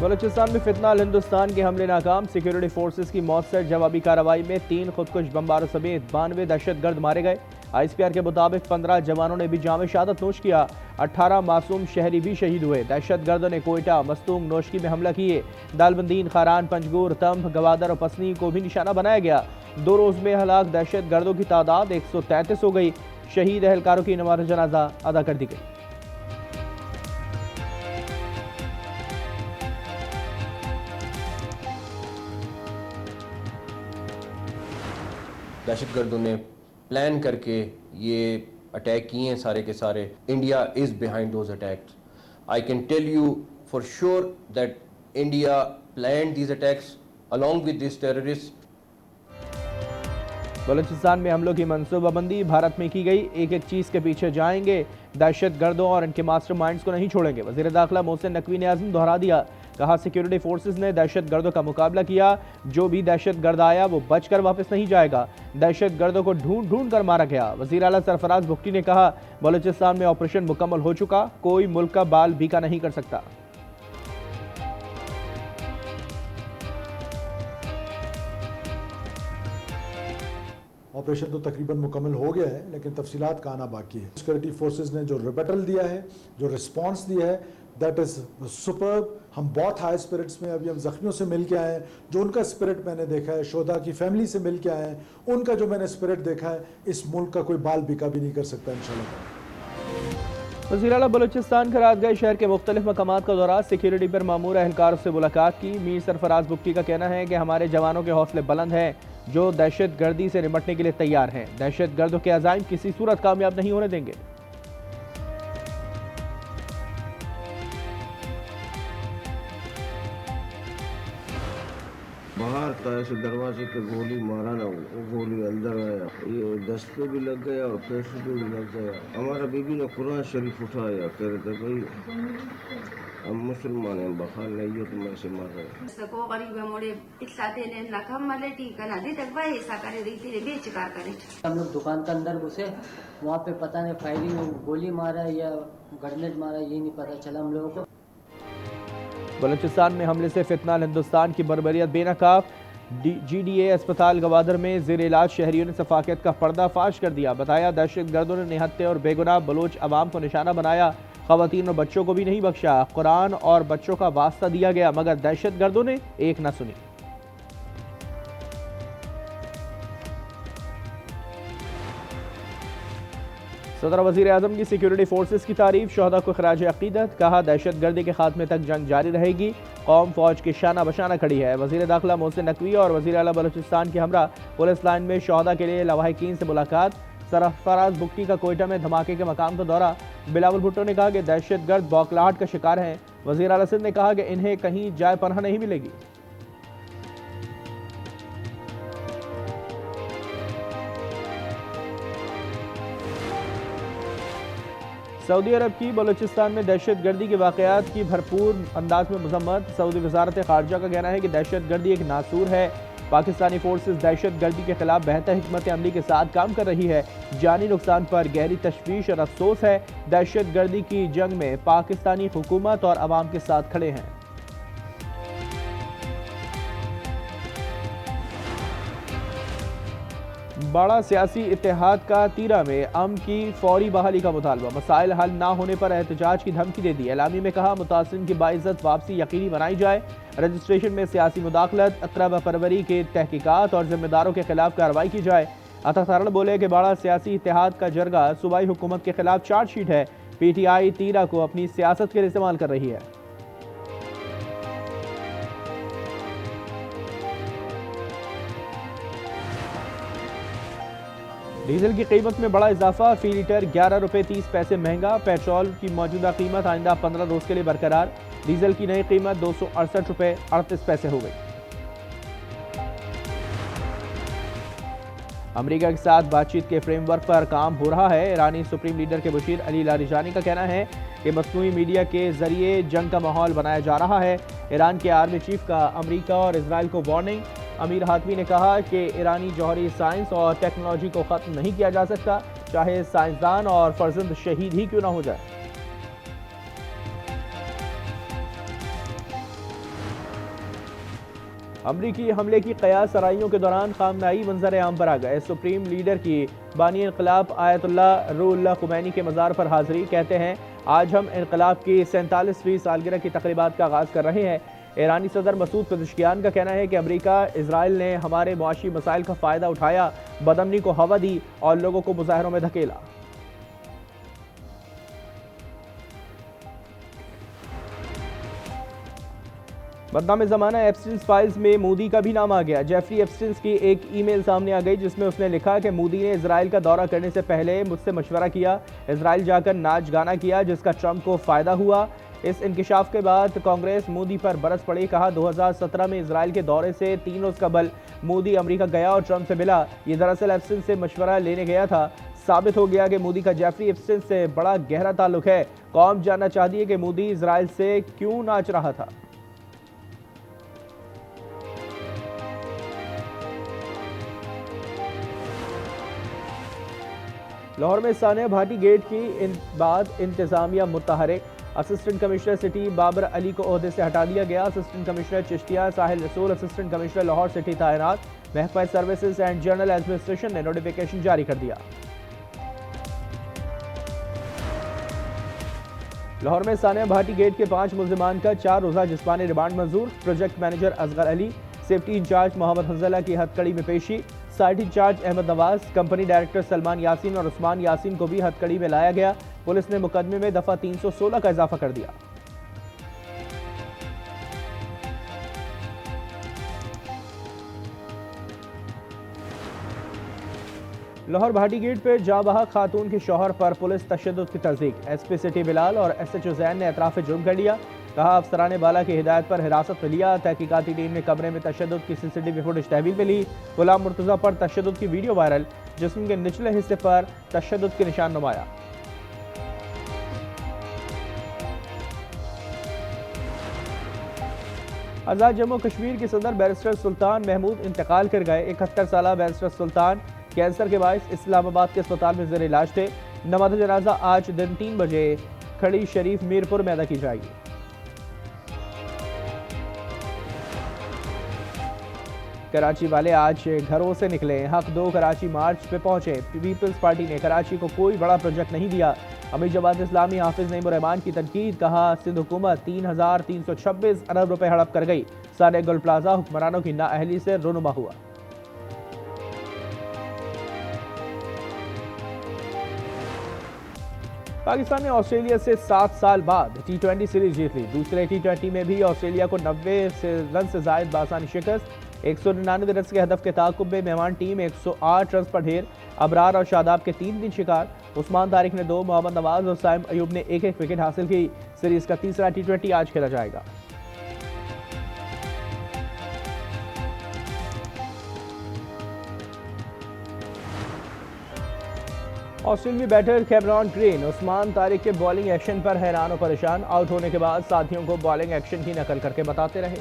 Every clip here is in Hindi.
बलूचिस्तान में फितनाल हिंदुस्तान के हमले नाकाम। सिक्योरिटी फोर्सेस की मौसर जवाबी कार्रवाई में 3 खुदकुश बमबारों समेत 92 दहशतगर्द मारे गए। ISPR के मुताबिक 15 जवानों ने भी जाम शहादत नोश किया। 18 मासूम शहरी भी शहीद हुए। दहशतगर्दों ने कोयटा, मस्तूंग, नोशकी में हमला किए। दालबंदीन, खारान, पंजगूर, तंभ, गवादर और पसनी को भी निशाना बनाया गया। 2 रोज में हलाक दहशतगर्दों की तादाद 133 हो गई। शहीद एहलकारों की नमाज जनाजा अदा कर दी गई। दहशतगर्दों ने प्लान करके ये अटैक किए हैं सारे के सारे। India is behind those attacks. I can tell you for sure that India planned these attacks along with this terrorist. Balochistan में हमलों की मनसूबाबंदी भारत में की गई। एक एक चीज़ के पीछे जाएंगे। दहशतगर्दों और इनके मास्टरमाइंड्स को नहीं छोड़ेंगे। वज़ीर दाखिला मोहसिन नकवी ने आज़म दोहरा दिया। कहा, सिक्योरिटी फोर्सेस ने दहशतगर्दों का मुकाबला किया। जो भी दहशतगर्द आया वो बचकर वापस नहीं जाएगा। दहशतगर्दों को ढूंढ ढूंढ कर मारा गया। वज़ीर आला सरफराज भुट्टी ने कहा, बलूचिस्तान में ऑपरेशन मुकम्मल हो चुका। कोई मुल्क का बाल बीका नहीं कर सकता। ऑपरेशन तो तकरीबन मुकम्मल हो गया है, लेकिन तफसीलात का आना बाकी है। सिक्योरिटी फोर्सेस ने जो रिबेटल दिया है, जो रिस्पांस दिया है, दैट इज़ सुपर्ब। हम बहुत हाई स्पिरिट्स में, अभी हम जख्मियों से मिल के आए हैं, जो उनका स्पिरिट मैंने देखा है, शोधा की फैमिली से मिल के आए हैं, उनका जो मैंने स्पिरिट देखा है, इस मुल्क का कोई बाल बिका भी नहीं कर सकता इंशाल्लाह। वज़ीर आला बलूचिस्तान करातगंज शहर के मुख्तलिफ मकामात का दौरा। सिक्योरिटी पर मामूर एहलकारों से मुलाकात की। मीर सरफराज भुट्टी का कहना है कि हमारे जवानों के हौसले बुलंद हैं, जो दहशतगर्दी से निपटने के लिए तैयार हैं। दहशतगर्दों के अज़ाइम किसी सूरत कामयाब नहीं होने देंगे। बाहर था ऐसे दरवाजे पे गोली मारा ना, वो गोली अंदर आया, ये दस्त पे भी लग गया और पेट पे भी लग गया। हमारा बीबी ने कुरान शरीफ उठाया, कह रहे थे भाई हम मुसलमान हैं, बखार नहीं है तुम ऐसे मार रहे। सको गरीब मोड़े इतलाते ने नखम मलेटी कना दे तक भाई ऐसा करे रीति रे बेचकार करे। हम लोग दुकान के अंदर घुसे, वहाँ पे पता नहीं फायरिंग गोली मारा या ग्रेनेड मारा, ये नहीं पता चला हम लोगों को। बलूचिस्तान में हमले से फितनाल हिंदुस्तान की बर्बरियत बेनकाब। GDA अस्पताल गवादर में ज़ेर इलाज शहरियों ने सफाकियत का पर्दाफाश कर दिया। बताया, दहशतगर्दों ने निहत्ते और बेगुनाह बलोच अवाम को निशाना बनाया। ख़वातीन और बच्चों को भी नहीं बख्शा। कुरान और बच्चों का वास्ता दिया गया, मगर दहशतगर्दों ने एक न सुनी। सदर वज़ीर आज़म की सिक्योरिटी फोर्सेस की तारीफ। शोहदा को खराज अक़ीदत। कहा, दहशतगर्दी के खात्मे तक जंग जारी रहेगी। कौम फौज की शाना बशाना खड़ी है। वज़ीर दाखिला मोहसिन नकवी और वज़ीर आला बलूचिस्तान के हमरा पुलिस लाइन में शोहदा के लिए लवाहिकीन से मुलाकात। सरफराज भुट्टी का कोयटा में धमाके के मकाम का दौरा। बिलावल भुट्टो ने कहा कि दहशतगर्द बौखलाहट का शिकार हैं। वज़ीर आला सिंध ने कहा कि इन्हें कहीं जाए पनाह नहीं मिलेगी। सऊदी अरब की बलूचिस्तान में दहशतगर्दी के वाक़यात की भरपूर अंदाज में मजम्मत। सऊदी वज़ारत ख़ारजा का कहना है कि दहशतगर्दी एक नासूर है। पाकिस्तानी फोर्सेस दहशतगर्दी के खिलाफ बेहतर हिकमत अमली के साथ काम कर रही है। जानी नुकसान पर गहरी तशवीश और अफसोस है। दहशतगर्दी की जंग में पाकिस्तानी हुकूमत और अवाम के साथ खड़े हैं। बड़ा सियासी इत्तेहाद का तीरा में अमन की फौरी बहाली का मुतालबा। मसाइल हल ना होने पर एहतजाज की धमकी दे दी। एलामी में कहा, मुतासिरीन की बाइज्जत वापसी यकीनी बनाई जाए। रजिस्ट्रेशन में सियासी मुदाखलत, अक़रबा परवरी के तहकीकात और जिम्मेदारों के खिलाफ कार्रवाई की जाए। अता तारण बोले कि बड़ा सियासी इत्तेहाद का जरगा सूबाई हुकूमत के खिलाफ चार्जशीट है। PTI तीरा को अपनी सियासत के लिए इस्तेमाल कर रही है। डीजल की कीमत में बड़ा इजाफा। फी लीटर 11 रुपये 30 पैसे महंगा। पेट्रोल की मौजूदा कीमत आइंदा 15 रोज के लिए बरकरार। डीजल की नई कीमत 268 रुपये 38 पैसे हो गई। अमेरिका के साथ बातचीत के फ्रेमवर्क पर काम हो रहा है। ईरानी सुप्रीम लीडर के मुशीर अली लारिजानी का कहना है कि मसनूई मीडिया के जरिए जंग का माहौल बनाया जा रहा है। ईरान के आर्मी चीफ का अमेरिका और इसराइल को वार्निंग। अमीर हातमी ने कहा कि ईरानी जौहरी साइंस और टेक्नोलॉजी को ख़त्म नहीं किया जा सकता, चाहे साइंसदान और फर्जंद शहीद ही क्यों ना हो जाए। अमरीकी हमले की कयास आराइयों के दौरान खामनाई मंजर आम पर आ गए। सुप्रीम लीडर की बानी इनकलाब आयतुल्लाह रूहुल्लाह खुमैनी के मज़ार पर हाज़री। कहते हैं आज हम इनकलाब की 47वीं सालगिरह की तकरीबात का आगाज़ कर रहे हैं। ईरानी सदर मसूद पेज़ेश्कियान का कहना है कि अमरीका इजराइल ने हमारे मुआशी मसाइल का फ़ायदा उठाया, बदअमनी को हवा दी और लोगों को मुजाहरों में धकेला। बदनाम ज़माना एप्स्टीन फाइल्स में मोदी का भी नाम आ गया। जेफरी एप्स्टीन की एक ईमेल सामने आ गई जिसमें उसने लिखा कि मोदी ने इजराइल का दौरा करने से पहले मुझसे मशवरा किया, इजराइल जाकर नाच गाना किया जिसका ट्रंप को फ़ायदा हुआ। इस इंकिशाफ के बाद कांग्रेस मोदी पर बरस पड़ी। कहा 2017 में इजराइल के दौरे से 3 रोज़ कबल मोदी अमेरिका गया और ट्रंप से मिला। ये दरअसल एप्स्टीन से मशवरा लेने गया था। साबित हो गया कि मोदी का जेफरी एप्स्टीन से बड़ा गहरा ताल्लुक है। कौम जानना चाहती है कि मोदी इजराइल से क्यों नाच रहा था। लाहौर में सानिया भाटी गेट की बाद इंतजामिया मुतहरिक। Assistant commissioner city Babar Ali को ओहदे से हटा दिया गया। असिस्टेंट कमिश्नर चिश्तिया साहिल रसूल असिस्टेंट कमिश्नर लाहौर सिटी तैनात। महकमा सर्विसेज एंड जनरल एडमिनिस्ट्रेशन ने नोटिफिकेशन जारी कर दिया। लाहौर में सानिया भाटी गेट के 5 मुल्जिमान का 4 रोज़ा जिस्मानी रिमांड मंजूर। Project manager Asgar Ali, safety in-charge Mohammad Hanzala की हथकड़ी में पेशी। Site in-charge Ahmad Nawaz, company director Salman Yasin और उस्मान यासीन को भी हथकड़ी में लाया गया। पुलिस ने मुकदमे में दफा 316 का इजाफा कर दिया। लाहौर भाटी गेट पर जाबहा खातून के शौहर पर पुलिस तशद्दुद की तस्दीक। एसपी सिटी बिलाल और SHO जैन ने एतराफ़ जुर्म कर लिया। कहा अफसरान बाला की हिदायत पर हिरासत में लिया। तहकीकाती टीम ने कमरे में तशद्दुद की CCTV फुटेज तहवील में ली। गुलाम मुर्तज़ा पर तशद्दुद की वीडियो वायरल, जिस्म के निचले हिस्से पर तशद्दुद के निशान नुमाया। आज़ाद जम्मू कश्मीर के सदर बैरिस्टर सुल्तान महमूद इंतकाल कर गए। 71 साला बैरिस्टर सुल्तान कैंसर के बायस इस्लामाबाद के अस्पताल में ज़ेर इलाज थे। नमाज़ जनाजा आज दिन 3 बजे खड़ी शरीफ मीरपुर में अदा की जाएगी। कराची वाले आज घरों से निकले। हक 2 कराची मार्च पे पहुंचे। पीपल्स पार्टी ने कराची को कोई बड़ा प्रोजेक्ट नहीं दिया। अमीर जमात इस्लामी हाफिज नईम रहमान की तनकीद। कहा सिंध हुकूमत 3,326 अरब रुपए हड़प कर गई। सारे गुल प्लाजा हुक्मरानों की नाअहली से रुनुमा हुआ। पाकिस्तान ने ऑस्ट्रेलिया से 7 साल बाद T20 सीरीज जीत ली। दूसरे T20 में भी ऑस्ट्रेलिया को 90 रन से जायद बासानी शिकस्त। 199 रन के हदफ के ताकुब में मेहमान टीम 108 रन पर ढेर। अबरार और शादाब के 3 शिकार। उस्मान तारिक ने 2, मोहम्मद नवाज और साइम अयूब ने 1-1 विकेट हासिल की। सीरीज का तीसरा T20 आज खेला जाएगा। ऑस्ट्रेलियाई batter Cameron Green Usman Tariq के बॉलिंग एक्शन पर हैरान और परेशान। आउट होने के बाद साथियों को बॉलिंग एक्शन की नकल करके बताते रहे।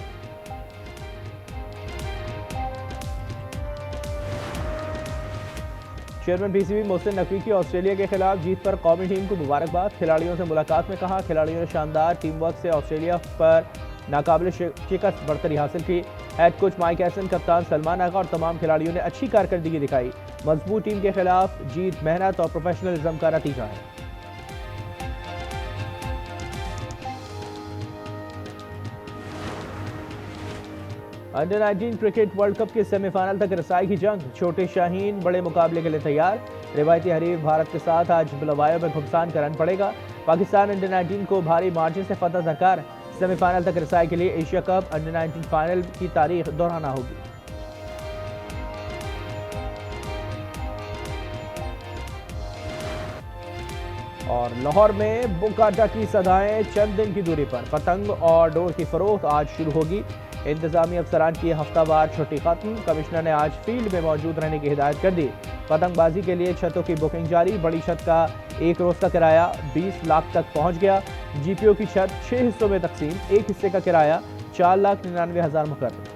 चेयरमैन PCB मोहसिन नकवी की ऑस्ट्रेलिया के खिलाफ जीत पर कौमी टीम को मुबारकबाद। खिलाड़ियों से मुलाकात में कहा खिलाड़ियों ने शानदार टीम वर्क से ऑस्ट्रेलिया पर नाकाबिल शिकस्त बढ़तरी हासिल की। हेड कोच माइक हैसन, कप्तान सलमान आगा और तमाम खिलाड़ियों ने अच्छी कारकर्दगी दिखाई। मजबूत टीम के खिलाफ जीत मेहनत और प्रोफेशनलिज्म का नतीजा है। अंडर 19 क्रिकेट वर्ल्ड कप के सेमीफाइनल तक रसाई की जंग। छोटे शाहीन बड़े मुकाबले के लिए तैयार। रिवायती हरीफ भारत के साथ आज बुलवायो में घुमसान करना पड़ेगा। पाकिस्तान अंडर 19 को भारी मार्जिन से फतह दरकार। सेमीफाइनल तक रसाई के लिए एशिया कप अंडर 19 फाइनल की तारीख दोहराना होगी। और लाहौर में बुकाटा की सदाएं चंद दिन की दूरी पर। पतंग और डोर की फरोख्त आज शुरू होगी। इंतजामी अफसरान की हफ्तावार छुट्टी खत्म। कमिश्नर ने आज फील्ड में मौजूद रहने की हिदायत कर दी। पतंगबाजी के लिए छतों की बुकिंग जारी। बड़ी छत का 1 रोज का किराया 20 लाख तक पहुंच गया। GPO की छत 6 हिस्सों में तकसीम। एक हिस्से का किराया 4,99,000 मुकर्रर।